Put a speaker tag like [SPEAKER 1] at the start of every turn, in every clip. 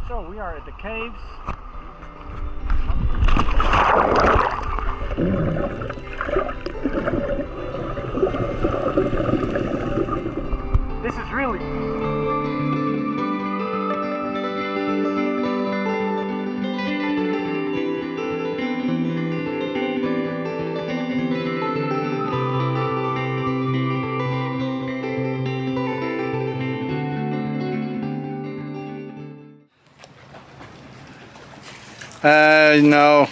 [SPEAKER 1] So we are at the caves. This is really... No,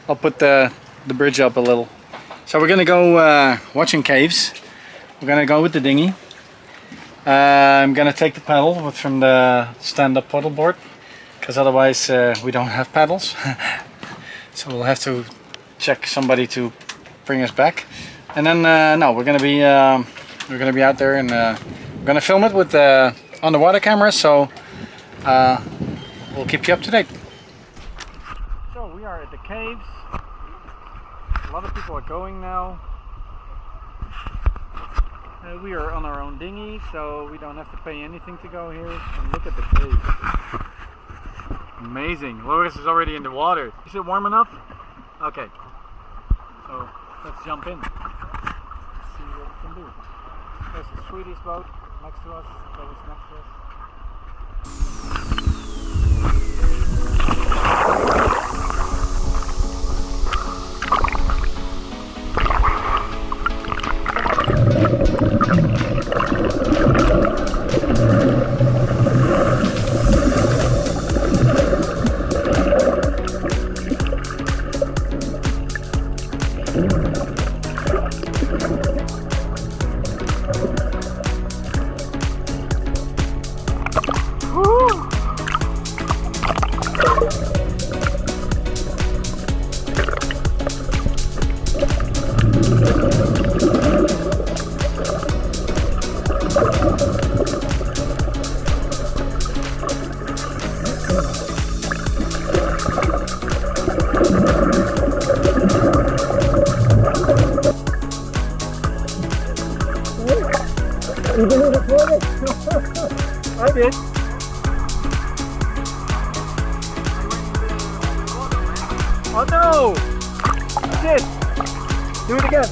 [SPEAKER 1] I'll put the bridge up a little. So we're gonna go watching caves. We're gonna go with the dinghy. I'm gonna take the paddle from the stand-up paddleboard, because otherwise we don't have paddles. So we'll have to check somebody to bring us back. And then no, we're gonna be out there, and we're gonna film it with the underwater camera. So we'll keep you up to date. So we are at the caves. A lot of people are going now. We are on our own dinghy, so we don't have to pay anything to go here. And look at the cave. Amazing. Lois is already in the water. Is it warm enough? Okay. So let's jump in. Let's see what we can do. There's the Swedish boat next to us. Lois next to us. You didn't record it? I did. Oh no! Shit! Do it again.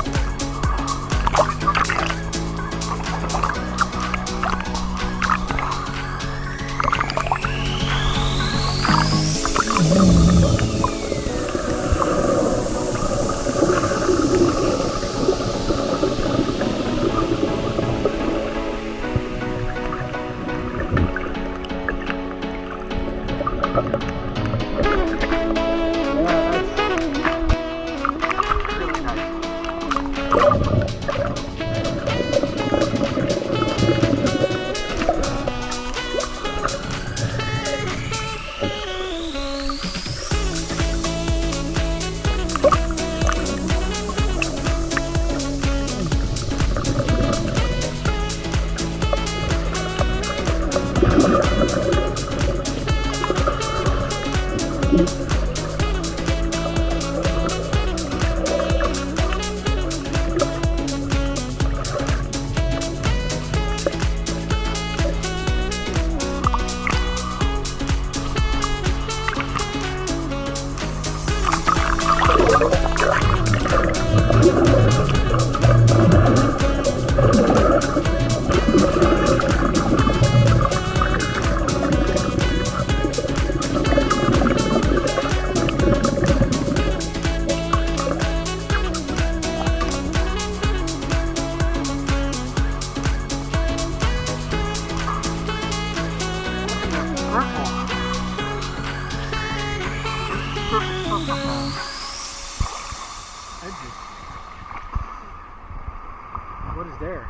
[SPEAKER 1] What is there?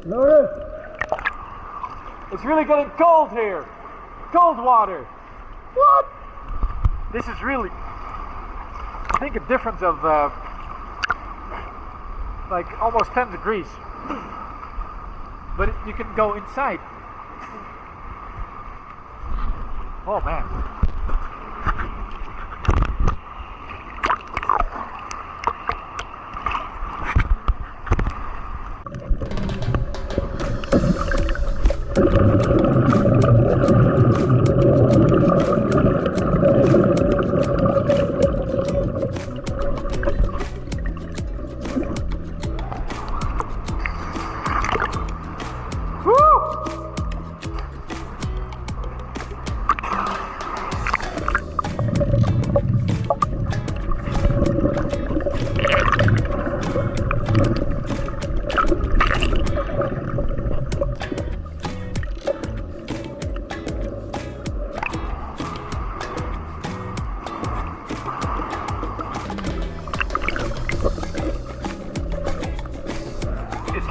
[SPEAKER 1] Notice! It's really getting cold here. Cold water. What? This is really, I think, a difference of like almost 10 degrees. But you can go inside. Oh man.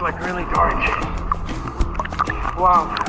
[SPEAKER 1] like really dark. Wow.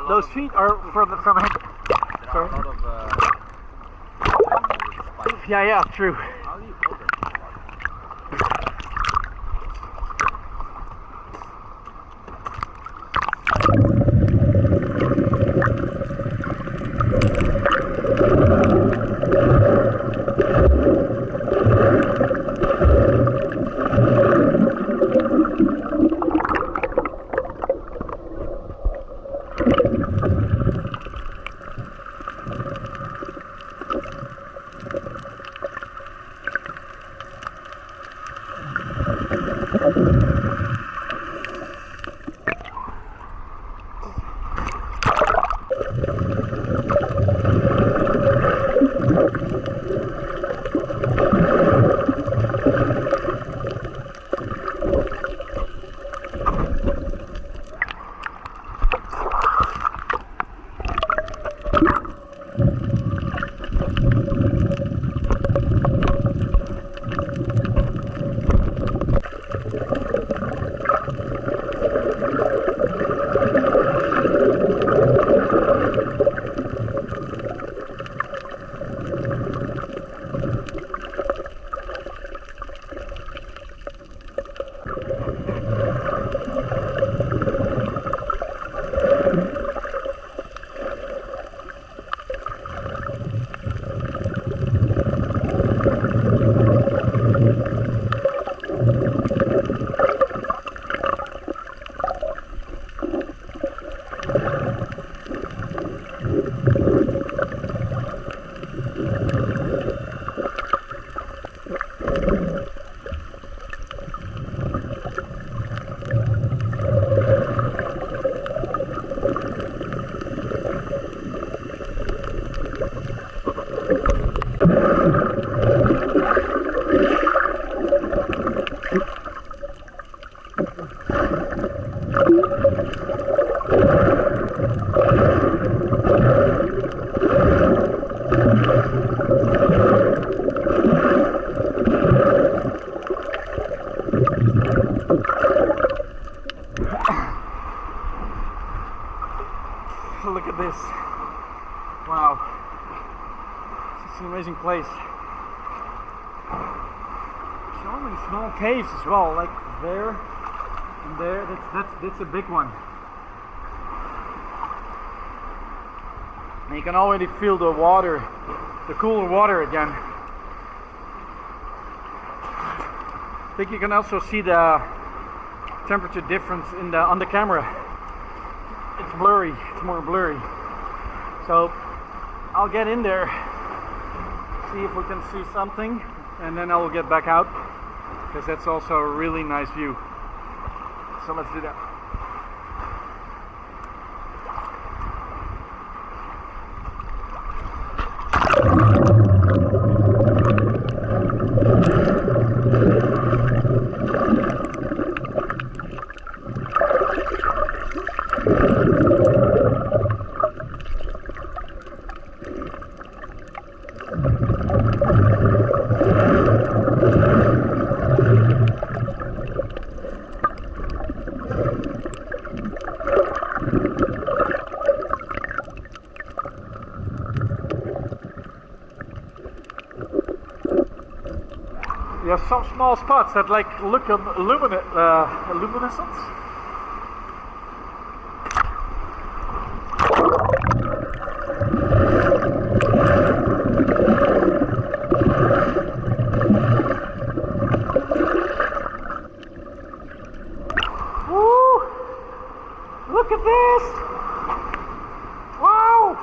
[SPEAKER 1] Those feet are from him. Sorry.
[SPEAKER 2] There are a lot of
[SPEAKER 1] Yeah, true.
[SPEAKER 2] How do you hold it?
[SPEAKER 1] Look at this. Wow. It's an amazing place. So many small caves as well, like there and there. That's a big one. And you can already feel the water, the cooler water again. I think you can also see the temperature difference on the camera. It's blurry, it's more blurry. So I'll get in there, see if we can see something, and then I will get back out, because that's also a really nice view. So let's do that. Yeah, some small spots that like look luminescent. Woo! Look at this! Wow!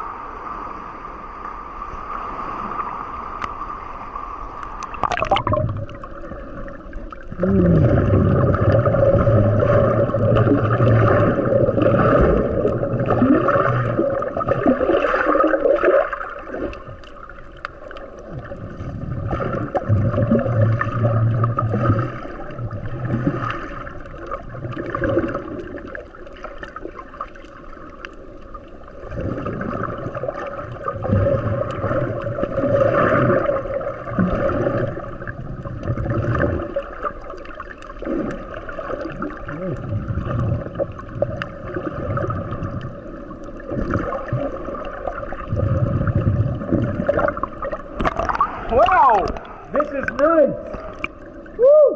[SPEAKER 1] Wow! This is nice! Woo!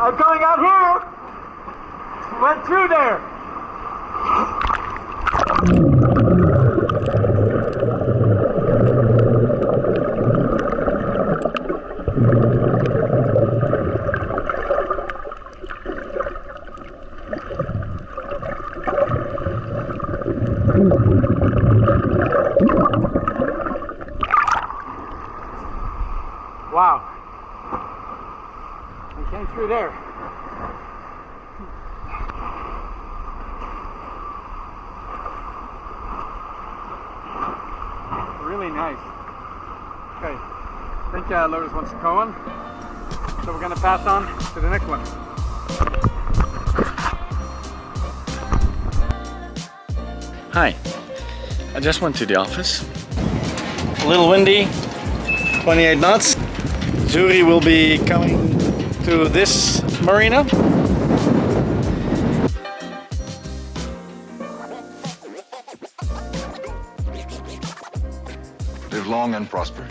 [SPEAKER 1] I'm going out here. Went through there. Wow. We came through there. Really nice. Okay, I think Lotus wants to go on. So we're going to pass on to the next one. Hi, I just went to the office. A little windy, 28 knots. Zuri will be coming to this marina.
[SPEAKER 2] Live long and prosper.